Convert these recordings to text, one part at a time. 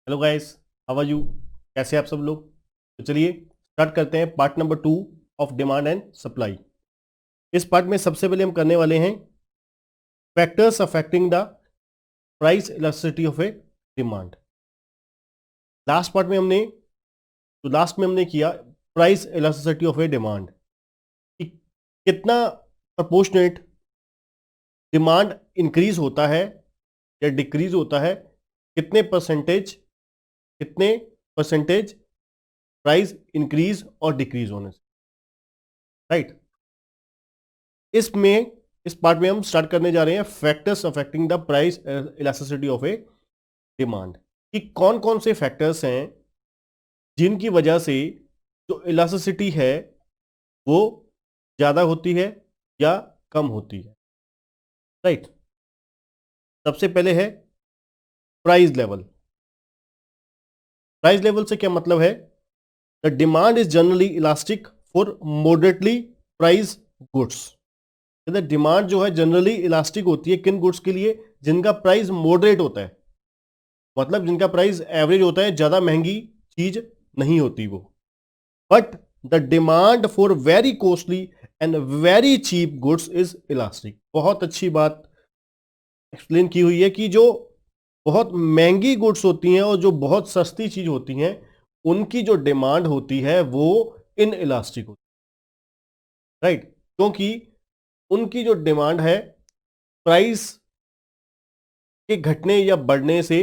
Hello guys, how are you? कैसे हैं आप सब लोग? तो चलिए स्टार्ट करते हैं part number 2 of demand and supply. इस पार्ट में सबसे पहले हम करने वाले हैं factors affecting the price elasticity of a demand. Last में हमने किया price elasticity of a demand कि कितना प्रपोर्शनेट डिमांड इंक्रीज होता है या डिक्रीज होता है, कितने परसेंटेज प्राइस इंक्रीज और डिक्रीज होने से, राइट। इस पार्ट में हम स्टार्ट करने जा रहे हैं factors affecting the price elasticity of a demand, कि कौन कौन से फैक्टर्स हैं जिनकी वजह से जो इलास्टिसिटी है वो ज़्यादा होती है या कम होती है, राइट। सबसे पहले है प्राइस लेवल। प्राइस लेवल से क्या मतलब है? The demand is generally elastic for moderately price goods. Demand जो है जनरली इलास्टिक होती है किन गुड्स के लिए? जिनका प्राइस मॉडरेट होता है, मतलब जिनका प्राइस एवरेज होता है, ज्यादा महंगी चीज नहीं होती वो। But the demand for very costly and very cheap goods is elastic. बहुत अच्छी बात एक्सप्लेन की हुई है कि जो बहुत महंगी गुड्स होती हैं और जो बहुत सस्ती चीज होती हैं, उनकी जो डिमांड होती है वो इन इलास्टिक होती है, राइट। क्योंकि उनकी जो डिमांड है प्राइस के घटने या बढ़ने से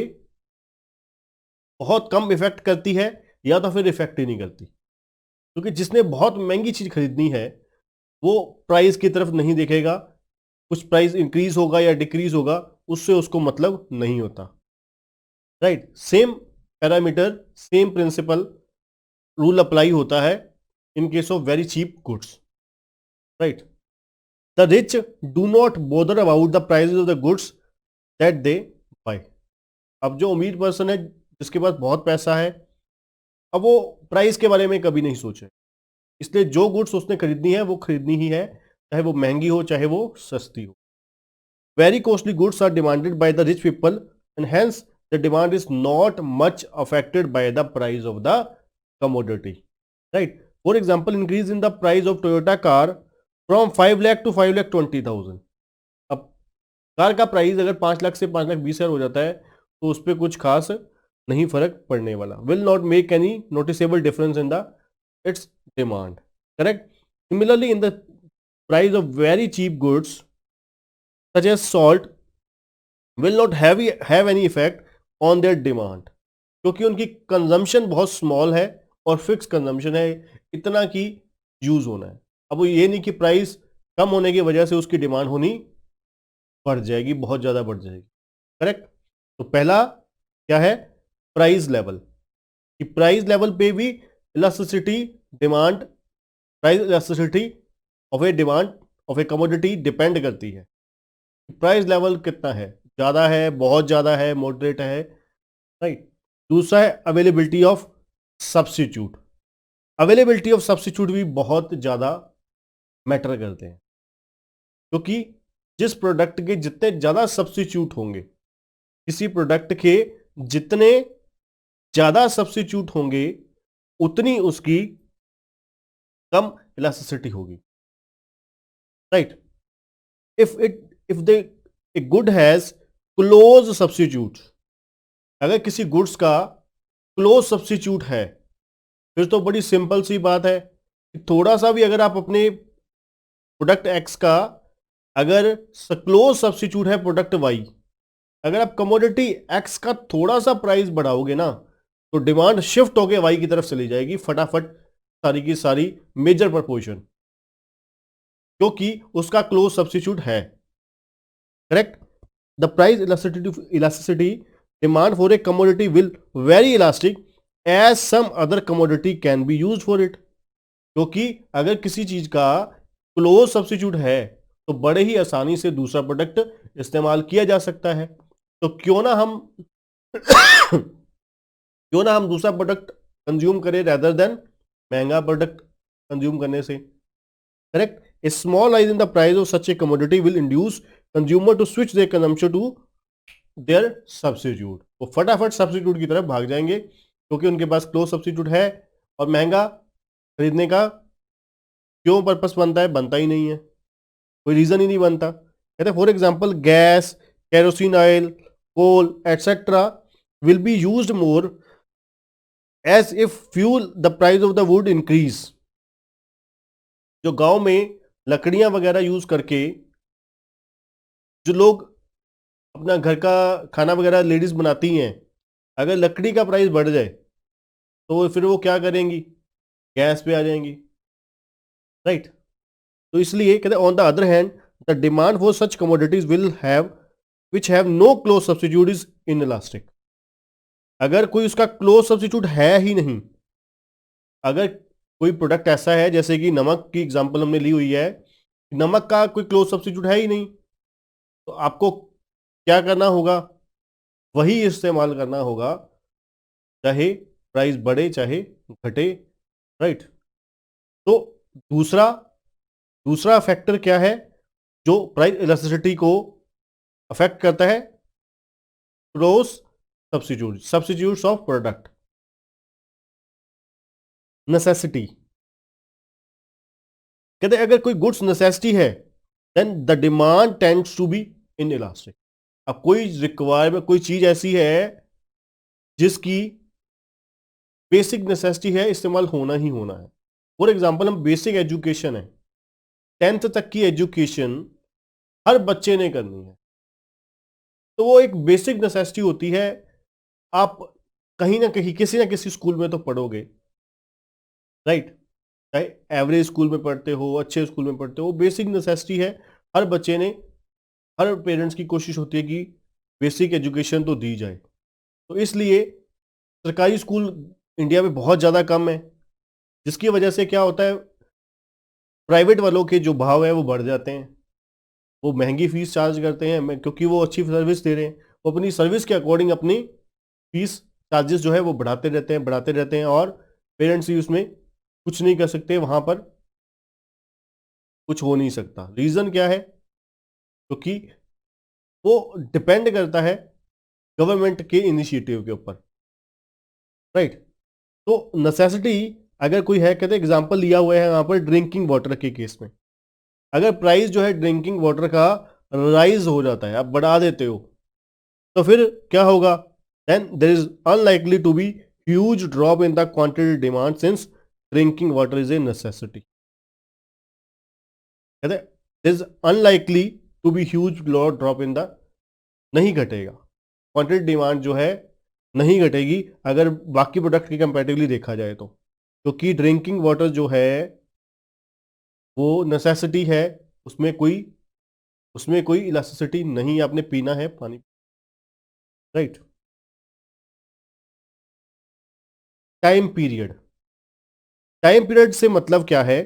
बहुत कम इफेक्ट करती है या तो फिर इफेक्ट ही नहीं करती। क्योंकि जिसने बहुत महंगी चीज खरीदनी है वो प्राइस की तरफ नहीं देखेगा, कुछ प्राइस इंक्रीज होगा या डिक्रीज होगा उससे उसको मतलब नहीं होता, right. Same parameter, same principle rule apply होता है in case of very cheap goods, right. The rich do not bother about the prices of the goods that they buy. अब जो अमीर पर्सन है, जिसके पास बहुत पैसा है, अब वो प्राइस के बारे में कभी नहीं सोचे, इसलिए जो गुड्स उसने खरीदनी है वो खरीदनी ही है, चाहे वो महंगी हो चाहे वो सस्ती हो। Very costly goods are demanded by the rich people and hence the demand is not much affected by the price of the commodity, right. For example, increase in the price of Toyota car from 5 lakh to 5,20,000। अब car का price अगर 5 लाख से 5,20,000 हो जाता है तो उस पर कुछ खास नहीं फर्क पड़ने वाला, will not make any noticeable difference in the its demand, correct. Similarly in the price of very cheap goods such as salt will not have any effect on their demand, क्योंकि उनकी कंजम्पशन बहुत small है और fix consumption है, इतना की use होना है। अब वो ये नहीं कि प्राइस कम होने की वजह से उसकी डिमांड होनी बढ़ जाएगी, बहुत ज्यादा बढ़ जाएगी, करेक्ट। तो पहला क्या है? Price level. कि प्राइस लेवल पे भी elasticity demand, price elasticity of a demand of a commodity depend करती है। प्राइस लेवल कितना है, ज्यादा है, बहुत ज्यादा है, मॉडरेट है, राइट। दूसरा है availability of substitute. Availability of substitute भी बहुत ज्यादा मैटर करते हैं, क्योंकि जिस प्रोडक्ट के जितने ज्यादा सब्स्टिट्यूट होंगे, किसी प्रोडक्ट के जितने ज्यादा सब्स्टिट्यूट होंगे उतनी उसकी कम इलास्टिसिटी होगी, right. If the a good has close substitute, अगर किसी गुड्स का क्लोज सब्स्टिट्यूट है फिर तो बड़ी सिंपल सी बात है कि थोड़ा सा भी अगर आप अपने प्रोडक्ट एक्स का अगर क्लोज सब्स्टिट्यूट है प्रोडक्ट वाई, अगर आप कमोडिटी एक्स का थोड़ा सा प्राइस बढ़ाओगे ना तो डिमांड शिफ्ट होके वाई की तरफ चली जाएगी फटाफट, सारी की सारी मेजर प्रपोर्शन, क्योंकि उसका क्लोज सब्स्टिट्यूट है, correct. The price elasticity demand for a commodity will very elastic as some other commodity can be use for it. क्योंकि अगर किसी चीज का क्लोज सब्स्टिट्यूट है तो बड़े ही आसानी से दूसरा प्रोडक्ट इस्तेमाल किया जा सकता है, तो क्यों ना हम दूसरा प्रोडक्ट कंज्यूम करें रेदर देन महंगा प्रोडक्ट कंज्यूम करने से, correct. A small rise in the price of such a commodity will induce consumer to switch their consumption to their substitute. वो फटाफट सब्स्टिट्यूट की तरफ भाग जाएंगे, क्योंकि उनके पास क्लोज सब्स्टिट्यूट है और महंगा खरीदने का क्यों पर्पस बनता है, बनता ही नहीं है, कोई रीजन ही नहीं बनता। कहते for example gas, kerosene oil, coal etcetera will be used more as if fuel the price of the wood increase. जो गांव में लकड़ियां वगैरह यूज करके जो लोग अपना घर का खाना वगैरह लेडीज बनाती हैं, अगर लकड़ी का प्राइस बढ़ जाए तो फिर वो क्या करेंगी, गैस पे आ जाएंगी, राइट। तो इसलिए कहते हैं on the other hand the demand for such commodities will have which have no close substitute is inelastic. अगर कोई उसका क्लोज सब्स्टिट्यूट है ही नहीं, अगर कोई प्रोडक्ट ऐसा है जैसे कि नमक की एग्जांपल हमने ली हुई है, नमक का कोई क्लोज सब्स्टिट्यूट है ही नहीं, तो आपको क्या करना होगा, वही इस्तेमाल करना होगा, चाहे प्राइस बढ़े चाहे घटे, राइट। तो दूसरा दूसरा फैक्टर क्या है जो प्राइस इलास्टिसिटी को अफेक्ट करता है, close substitutes of product. Necessity, कहते हैं अगर कोई गुड्स नेसेसिटी है then the demand tends to be inelastic. अब कोई रिक्वायरमेंट, कोई चीज ऐसी है जिसकी बेसिक नेसेसिटी है, इस्तेमाल होना ही होना है। फॉर एग्जांपल हम बेसिक एजुकेशन है, 10th तक की एजुकेशन हर बच्चे ने करनी है, तो वो एक बेसिक नेसेसिटी होती है। आप कहीं ना कहीं किसी ना किसी स्कूल में तो पढ़ोगे, राइट। चाहे एवरेज स्कूल में पढ़ते हो, अच्छे स्कूल में पढ़ते हो, बेसिक नेसेसिटी है। हर बच्चे ने, हर पेरेंट्स की कोशिश होती है कि बेसिक एजुकेशन तो दी जाए। तो इसलिए सरकारी स्कूल इंडिया में बहुत ज़्यादा कम है, जिसकी वजह से क्या होता है, प्राइवेट वालों के जो भाव है वो बढ़ जाते हैं, वो महंगी फीस चार्ज करते हैं, क्योंकि वो अच्छी सर्विस दे रहे हैं, वो अपनी सर्विस के अकॉर्डिंग अपनी फीस चार्जेस जो है वो बढ़ाते रहते हैं और पेरेंट्स भी उसमें कुछ नहीं कर सकते, वहां पर कुछ हो नहीं सकता। रीजन क्या है, क्योंकि वो डिपेंड करता है गवर्नमेंट के इनिशिएटिव के ऊपर, राइट। तो नेसेसिटी अगर कोई है, कहते एग्जांपल लिया हुआ है यहाँ पर ड्रिंकिंग वाटर के केस में, अगर प्राइस जो है ड्रिंकिंग वाटर का राइज हो जाता है, आप बढ़ा देते हो, तो फिर क्या होगा, then there is unlikely to be huge drop in the quantity demand since drinking water is a necessity. कहते there is unlikely to be huge drop in the, नहीं घटेगा, क्वांटिटी डिमांड जो है नहीं घटेगी अगर बाकी प्रोडक्ट की कंपैरेटिवली देखा जाए तो, क्योंकि ड्रिंकिंग वाटर जो है वो नेसेसिटी है, उसमें कोई इलास्टिसिटी नहीं, आपने पीना है पानी, right. Time period, time period से मतलब क्या है,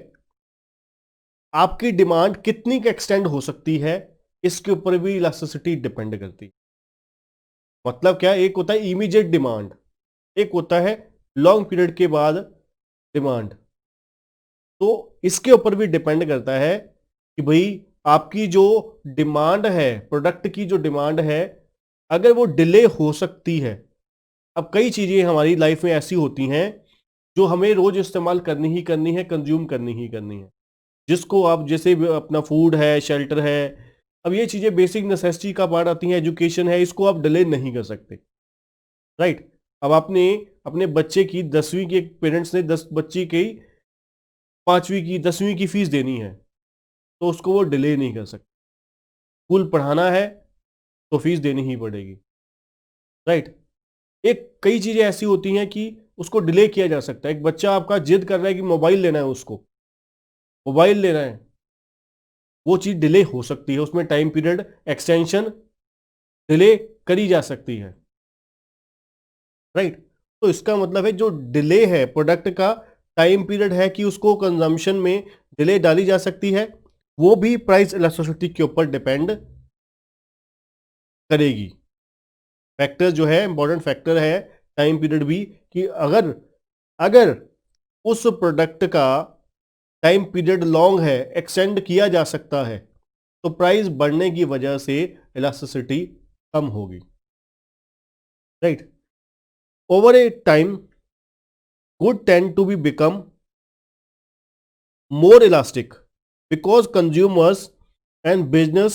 आपकी डिमांड कितनी का एक्सटेंड हो सकती है, इसके ऊपर भी इलास्टिसिटी डिपेंड करती है। मतलब क्या, एक होता है इमीडिएट डिमांड, एक होता है लॉन्ग पीरियड के बाद डिमांड। तो इसके ऊपर भी डिपेंड करता है कि भाई आपकी जो डिमांड है, प्रोडक्ट की जो डिमांड है, अगर वो डिले हो सकती है। अब कई चीजें हमारी लाइफ में ऐसी होती हैं जो हमें रोज इस्तेमाल करनी है, कंज्यूम करनी है, जिसको आप जैसे अपना फूड है, शेल्टर है, अब ये चीजें बेसिक नेसेसिटी का पार्ट आती हैं, एजुकेशन है, इसको आप डिले नहीं कर सकते, राइट। अब आपने अपने बच्चे की 10वीं के, पेरेंट्स ने 10 बच्ची की 5वीं की 10वीं की फीस देनी है, तो उसको वो डिले नहीं कर सकते। स्कूल पढ़ाना है तो फीस देनी ही पड़ेगी, राइट। एक कई चीजें ऐसी होती हैं कि उसको डिले किया जा सकता है। एक बच्चा आपका जिद कर रहा है कि मोबाइल लेना है, उसको मोबाइल लेना है, वो चीज डिले हो सकती है, उसमें टाइम पीरियड एक्सटेंशन डिले करी जा सकती है, राइट। तो इसका मतलब है जो डिले है प्रोडक्ट का, टाइम पीरियड है कि उसको कंजम्पशन में डिले डाली जा सकती है, वो भी प्राइस इलास्टिसिटी के ऊपर डिपेंड करेगी। फैक्टर जो है, इंपॉर्टेंट फैक्टर है टाइम पीरियड भी, कि अगर अगर उस प्रोडक्ट का टाइम पीरियड लॉन्ग है, एक्सटेंड किया जा सकता है, तो प्राइस बढ़ने की वजह से इलास्टिसिटी कम होगी, right. Over a time good tend to be become more elastic because consumers and business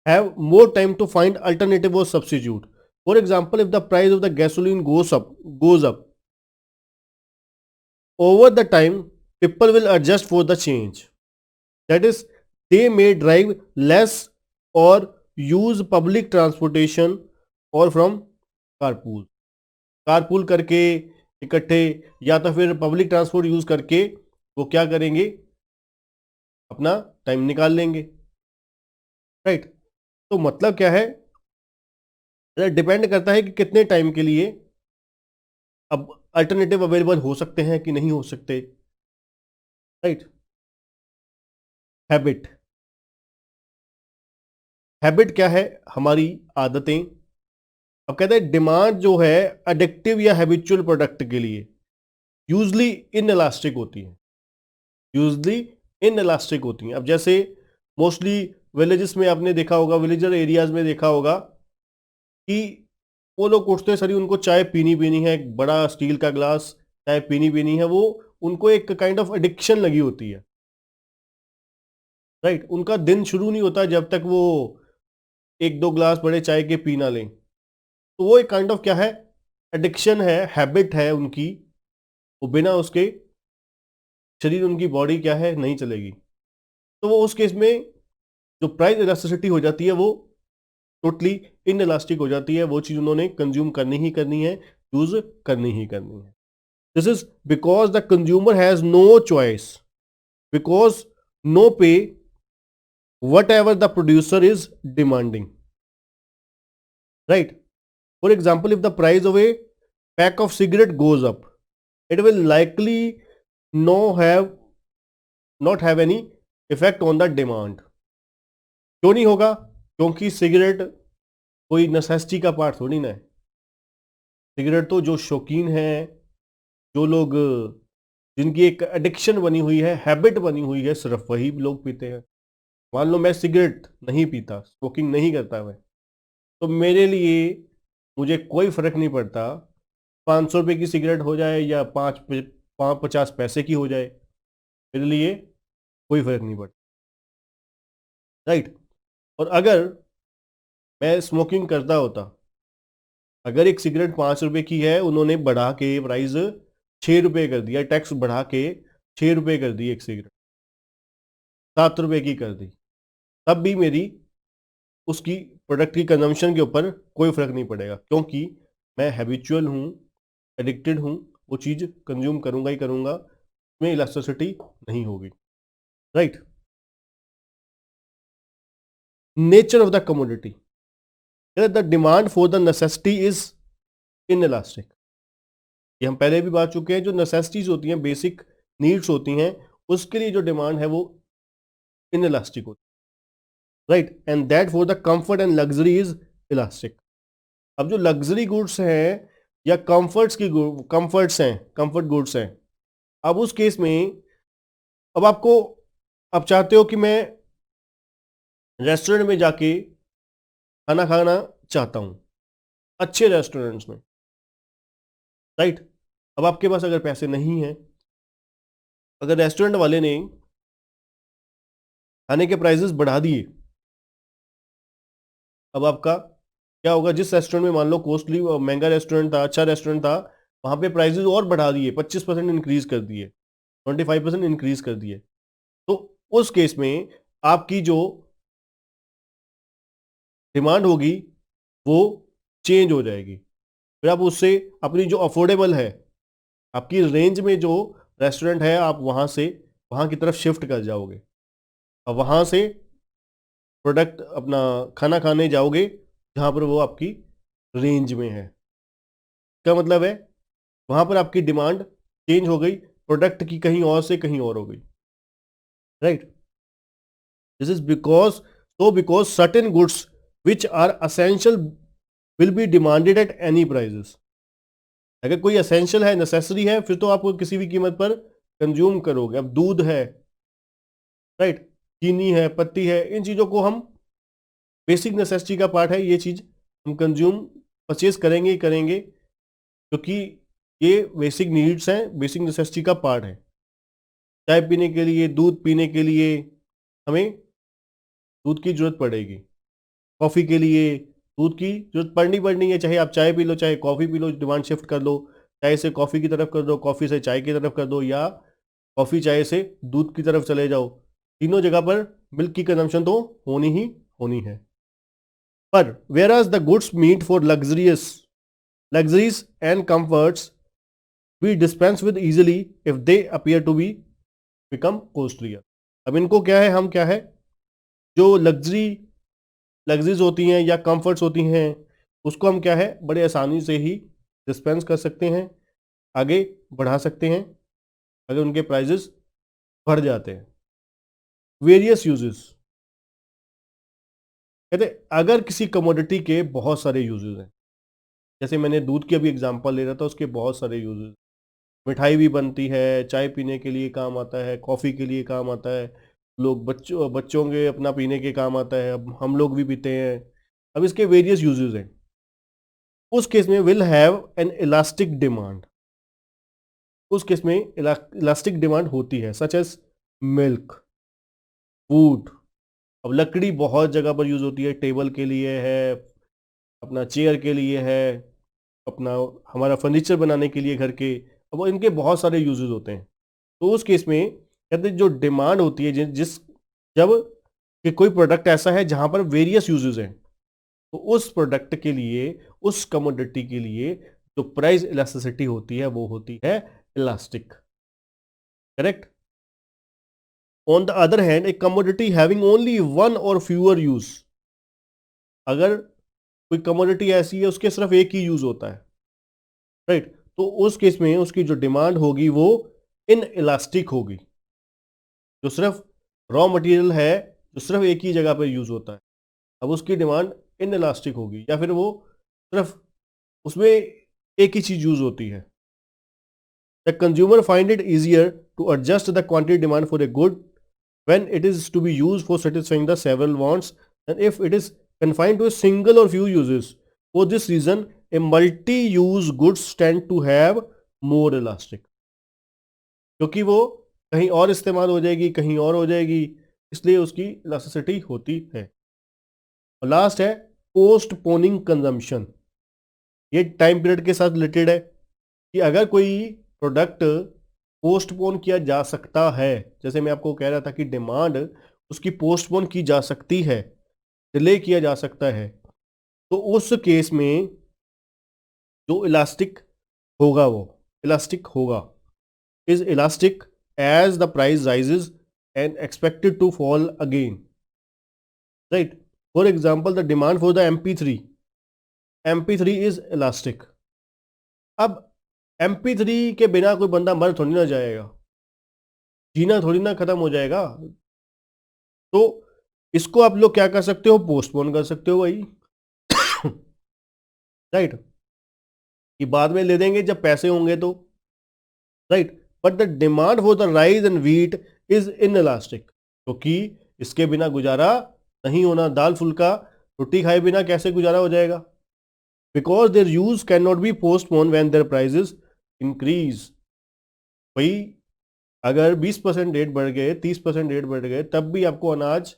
have more time to find alternative or substitute. For example, if the price of the gasoline goes up over the time, people will adjust for the change. That is, they may drive less or use public transportation or from carpool. Carpool करके इकट्ठे या तो फिर public transport use करके वो क्या करेंगे, अपना टाइम निकाल लेंगे. राइट. तो मतलब क्या है, डिपेंड करता है कि कितने टाइम के लिए अब अल्टरनेटिव अवेलेबल हो सकते हैं कि नहीं हो सकते. राइट. हैबिट. हैबिट क्या है, हमारी आदतें. अब कहते हैं डिमांड जो है एडिक्टिव या हैबिचुअल प्रोडक्ट के लिए यूजली इनइलास्टिक होती है. यूजली इनइलास्टिक होती हैं. अब जैसे मोस्टली विलेजेस में आपने देखा होगा, विलेजर एरियाज में देखा होगा कि वो लोग उठते सरी उनको चाय पीनी है, एक बड़ा स्टील का ग्लास चाय पीनी है, वो उनको एक काइंड ऑफ एडिक्शन लगी होती है. राइट. उनका दिन शुरू नहीं होता जब तक वो एक दो ग्लास बड़े चाय के पी ना लें. तो वो एक काइंड ऑफ क्या है, एडिक्शन है, हैबिट है उनकी. वो बिना उसके शरीर, उनकी बॉडी क्या है, नहीं चलेगी. तो वो उस केस में जो प्राइस इलास्टिसिटी हो जाती है वो टोटली इनइलास्टिक हो जाती है. वो चीज उन्होंने कंज्यूम करनी ही करनी है, यूज करनी ही करनी है. This is because the consumer has no choice, because no pay whatever the producer is demanding. Right. For example, if the price of a pack of cigarette goes up, it will likely not have any effect on the demand. क्यों नहीं होगा? क्योंकि cigarette कोई necessity का part थोड़ी ना है. Cigarette तो जो शौकीन है, जो लोग जिनकी एक एडिक्शन बनी हुई है, हैबिट बनी हुई है, सिर्फ वही लोग पीते हैं. मान लो मैं सिगरेट नहीं पीता, स्मोकिंग नहीं करता मैं, तो मेरे लिए मुझे कोई फर्क नहीं पड़ता 500 रुपये की सिगरेट हो जाए या 50 पैसे की हो जाए, मेरे लिए कोई फर्क नहीं पड़ता. राइट. और अगर मैं स्मोकिंग करता होता, अगर एक सिगरेट 5 रुपये की है, उन्होंने बढ़ा के प्राइस 6 रुपये कर दिया, टैक्स बढ़ा के 6 रुपये कर दी, एक सिगरेट 7 रुपये की कर दी, तब भी मेरी उसकी प्रोडक्ट की कंजम्पशन के ऊपर कोई फर्क नहीं पड़ेगा, क्योंकि मैं हैबिचुअल हूँ, एडिक्टेड हूँ, वो चीज कंज्यूम करूंगा ही करूंगा, में इलास्टिसिटी नहीं होगी. Right. Nature of the commodity, the demand for the necessity is inelastic. ये हम पहले भी बात चुके हैं. जो नेसेसिटीज होती हैं, बेसिक नीड्स होती हैं, उसके लिए जो डिमांड है वो इनइलास्टिक होती है. Right. And that for the comfort and luxury is elastic. अब जो लग्जरी गुड्स हैं या कंफर्ट गुड्स हैं, अब उस केस में अब आपको, अब चाहते हो कि मैं रेस्टोरेंट में जाके खाना खाना चाहता हूं, अच्छे रेस्टोरेंट्स में. राइट. अब आपके पास अगर पैसे नहीं हैं, अगर रेस्टोरेंट वाले ने खाने के प्राइसेस बढ़ा दिए, अब आपका क्या होगा? जिस रेस्टोरेंट में मान लो कॉस्टली महंगा रेस्टोरेंट था, अच्छा रेस्टोरेंट था, वहां पे प्राइसेस और बढ़ा दिए, 25% इंक्रीज कर दिए, 25% इंक्रीज कर दिए. तो उस केस में आपकी जो डिमांड होगी वो चेंज हो जाएगी. फिर आप उससे अपनी जो अफोर्डेबल है, आपकी रेंज में जो रेस्टोरेंट है, आप वहां की तरफ शिफ्ट कर जाओगे. अब वहां से प्रोडक्ट अपना खाना खाने जाओगे जहां पर वो आपकी रेंज में है. क्या मतलब है? वहां पर आपकी डिमांड चेंज हो गई, प्रोडक्ट की कहीं और से कहीं और हो गई. Right. This is because certain goods which are essential will be demanded at any prices. अगर कोई असेंशियल है, नेसेसरी है, फिर तो आप किसी भी कीमत पर कंज्यूम करोगे. अब दूध है, राइट, चीनी है, पत्ती है, इन चीजों को हम बेसिक नेसेसिटी का पार्ट है, ये चीज हम कंज्यूम परचेज करेंगे ही करेंगे, क्योंकि ये बेसिक नीड्स हैं, बेसिक नेसेसिटी का पार्ट है। चाय पीने के लिए, दूध पीने के लिए हमें दूध की जरूरत पड़ेगी, कॉफ़ी के लिए दूध की जरूरत पड़नी है। चाहे आप चाय पी लो, चाहे coffee P low, demand shift कर लो, चाय से कॉफ़ी की तरफ कर दो, कॉफ़ी से चाय की तरफ कर दो, या कॉफ़ी चाय से दूध की तरफ चले जाओ। तीनों जगह पर मिल्क की कंजम्पशन तो होनी ही होनी है। पर whereas the goods meet for luxuries and comforts we dispense with easily if they appear to be become costlier। अब इनको क्या है, हम क्या है, जो लग्जरीज होती हैं या कंफर्ट्स होती हैं, उसको हम क्या है बड़े आसानी से ही डिस्पेंस कर सकते हैं, आगे बढ़ा सकते हैं अगर उनके प्राइजेस बढ़ जाते हैं। वेरियस यूजेस, कहते अगर किसी कमोडिटी के बहुत सारे यूजेस हैं, जैसे मैंने दूध की अभी एग्जांपल ले रहा था, उसके बहुत सारे यूजेस, मिठाई भी बनती है, चाय पीने के लिए काम आता है, कॉफ़ी के लिए काम आता है, लोग बच्चों के अपना पीने के काम आता है, अब हम लोग भी पीते हैं। अब इसके वेरियस यूजेस हैं। उस केस में will have an elastic demand, उस केस में इलास्टिक डिमांड होती है, सच एज मिल्क, वुड। अब लकड़ी बहुत जगह पर यूज होती है, टेबल के लिए है, अपना चेयर के लिए है, अपना हमारा फर्नीचर बनाने के लिए घर के। अब इनके बहुत सारे यूजेस होते हैं। तो उस केस में कहते हैं जो डिमांड होती है, जब कि कोई प्रोडक्ट ऐसा है जहां पर वेरियस यूजेस हैं, तो उस प्रोडक्ट के लिए, उस कमोडिटी के लिए जो प्राइस इलास्टिसिटी होती है वो होती है elastic. Correct. On the other hand A commodity having only one और फ्यूअर यूज, अगर कोई कमोडिटी ऐसी है उसके सिर्फ एक ही यूज होता है, राइट, तो उस केस में उसकी जो डिमांड होगी वो इन इलास्टिक होगी। जो सिर्फ रॉ मटेरियल है, जो सिर्फ एक ही जगह पर यूज होता है, अब उसकी डिमांड इन इलास्टिक होगी, या फिर वो सिर्फ उसमें एक ही चीज यूज होती है। The consumer find it easier to adjust the quantity demand for a good when it is to be used for satisfying the several wants, and if it is confined to a single or few uses. For this reason a multi-use goods tend to have more elastic, क्योंकि वो कहीं और इस्तेमाल हो जाएगी, कहीं और हो जाएगी, इसलिए उसकी इलास्टिसिटी होती है। और लास्ट है पोस्टपोनिंग कंजम्पशन। ये टाइम पीरियड के साथ रिलेटेड है कि अगर कोई प्रोडक्ट पोस्टपोन किया जा सकता है, जैसे मैं आपको कह रहा था कि डिमांड उसकी पोस्टपोन की जा सकती है, डिले किया जा सकता है, तो उस केस में जो इलास्टिक होगा वो इलास्टिक होगा, is elastic as the price rises and expected to fall again, right. For example the demand for the MP3 is elastic. अब MP3 के बिना कोई बंदा मर थोड़ी ना जाएगा, जीना थोड़ी ना खत्म हो जाएगा, तो इसको आप लोग क्या कर सकते हो, पोस्टपोन कर सकते हो भाई, राइट, कि बाद में ले देंगे जब पैसे होंगे तो, right. But the demand for the rice and wheat is in elastic, क्योंकि इसके बिना गुजारा नहीं होना, दाल फुल्का रोटी खाए बिना कैसे गुजारा हो जाएगा, because their use can not be postpone when their prices increase. भाई अगर 20% रेट बढ़ गए, 30% रेट बढ़ गए, तब भी आपको अनाज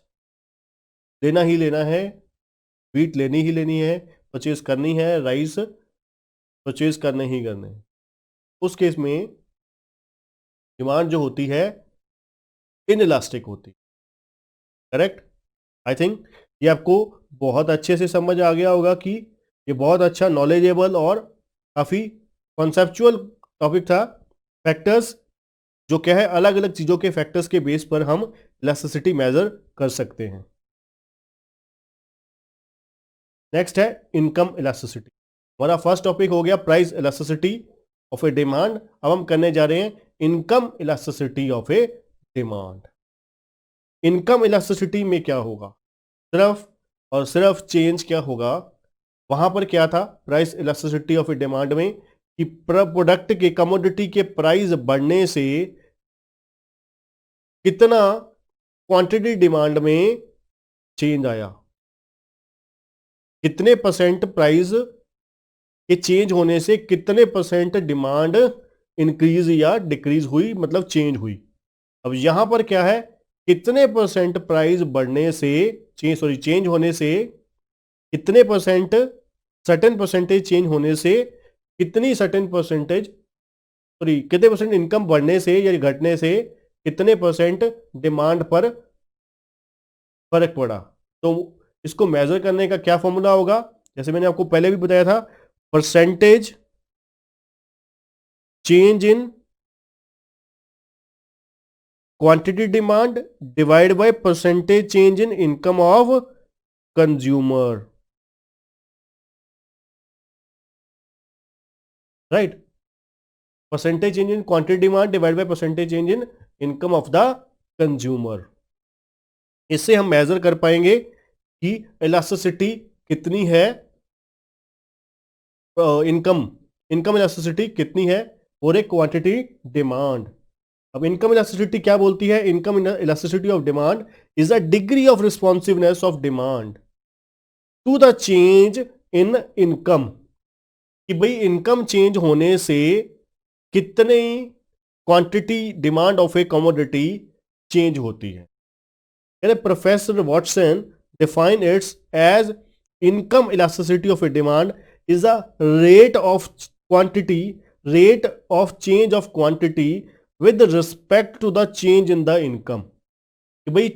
लेना ही लेना है, व्हीट लेनी ही लेनी है, परचेज करनी है, राइस परचेज करने ही करने हैं। उस केस में डिमांड जो होती है इन इलास्टिक होती है। करेक्ट। आई थिंक ये आपको बहुत अच्छे से समझ आ गया होगा कि ये बहुत अच्छा नॉलेजेबल और काफ़ी कॉन्सेप्चुअल टॉपिक था। फैक्टर्स जो क्या है, अलग अलग चीज़ों के फैक्टर्स के बेस पर हम इलास्टिसिटी मेजर कर सकते हैं। नेक्स्ट है इनकम इलास्टिसिटी। हमारा फर्स्ट टॉपिक हो गया price elasticity of a demand. अब हम करने जा रहे हैं income elasticity of a demand. Income elasticity में क्या होगा, सिर्फ और सिर्फ चेंज क्या होगा, वहां पर क्या था price elasticity of a demand में, कि प्रोडक्ट के कमोडिटी के प्राइस बढ़ने से कितना क्वांटिटी डिमांड में चेंज आया, कितने % प्राइस कि चेंज होने से कितने परसेंट डिमांड इंक्रीज या डिक्रीज हुई, मतलब चेंज हुई। अब यहां पर क्या है, कितने परसेंट प्राइस बढ़ने से चेंज होने से कितने परसेंट, सर्टेन परसेंटेज चेंज होने से कितनी सर्टेन परसेंटेज, सॉरी कितने परसेंट इनकम बढ़ने से या घटने से कितने परसेंट डिमांड पर फर्क पड़ा। तो इसको मेजर करने का क्या फॉर्मूला होगा, जैसे मैंने आपको पहले भी बताया था, percentage change in quantity demand divide by percentage change in income of consumer, right. Percentage change in quantity demand divide by percentage change in income of the consumer. इससे हम मेजर कर पाएंगे कि इलास्टिसिटी कितनी है, इनकम इलास्टिसिटी कितनी है और एक क्वांटिटी डिमांड। अब इनकम इलास्टिसिटी क्या बोलती है, income elasticity of demand is the degree of responsiveness of demand to the change in income, कि भाई इनकम चेंज होने से कितनी quantity demand of a commodity change होती है। Professor Watson define its as income elasticity of a demand is the rate of change of quantity with respect to the change in the income, कि भाई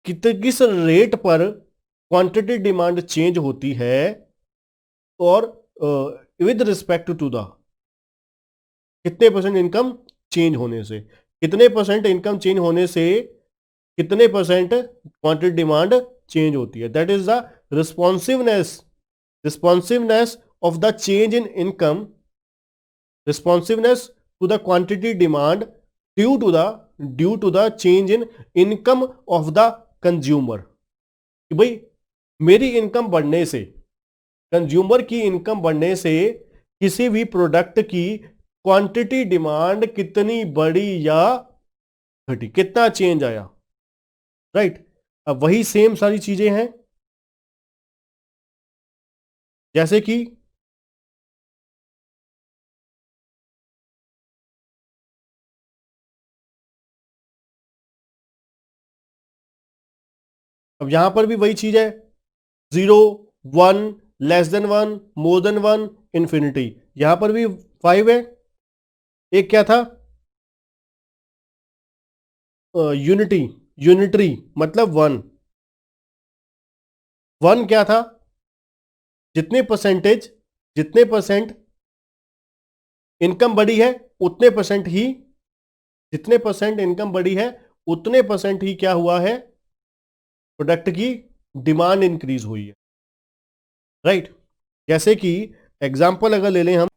किस rate पर quantity demand change होती है और with respect to the कितने percent income change होने से, कितने परसेंट इनकम चेंज होने से कितने परसेंट क्वांटिटी डिमांड चेंज होती है। That is the responsiveness of the change in income, responsiveness to the quantity demand due to the change in income of the consumer, कि भाई मेरी इनकम बढ़ने से, कंज्यूमर की इनकम बढ़ने से किसी भी प्रोडक्ट की क्वांटिटी डिमांड कितनी बढ़ी या घटी, कितना चेंज आया, राइट। अब वही सेम सारी चीजें हैं, जैसे कि अब यहां पर भी वही चीज है, 0, 1, less than 1, more than 1, infinity. यहां पर भी 5 है। एक क्या था, यूनिटरी मतलब 1 क्या था, जितने परसेंट इनकम बढ़ी है उतने परसेंट ही, जितने परसेंट इनकम बढ़ी है उतने परसेंट ही क्या हुआ है, प्रोडक्ट की डिमांड इंक्रीज हुई है, राइट। जैसे कि एग्जांपल अगर ले लें हम,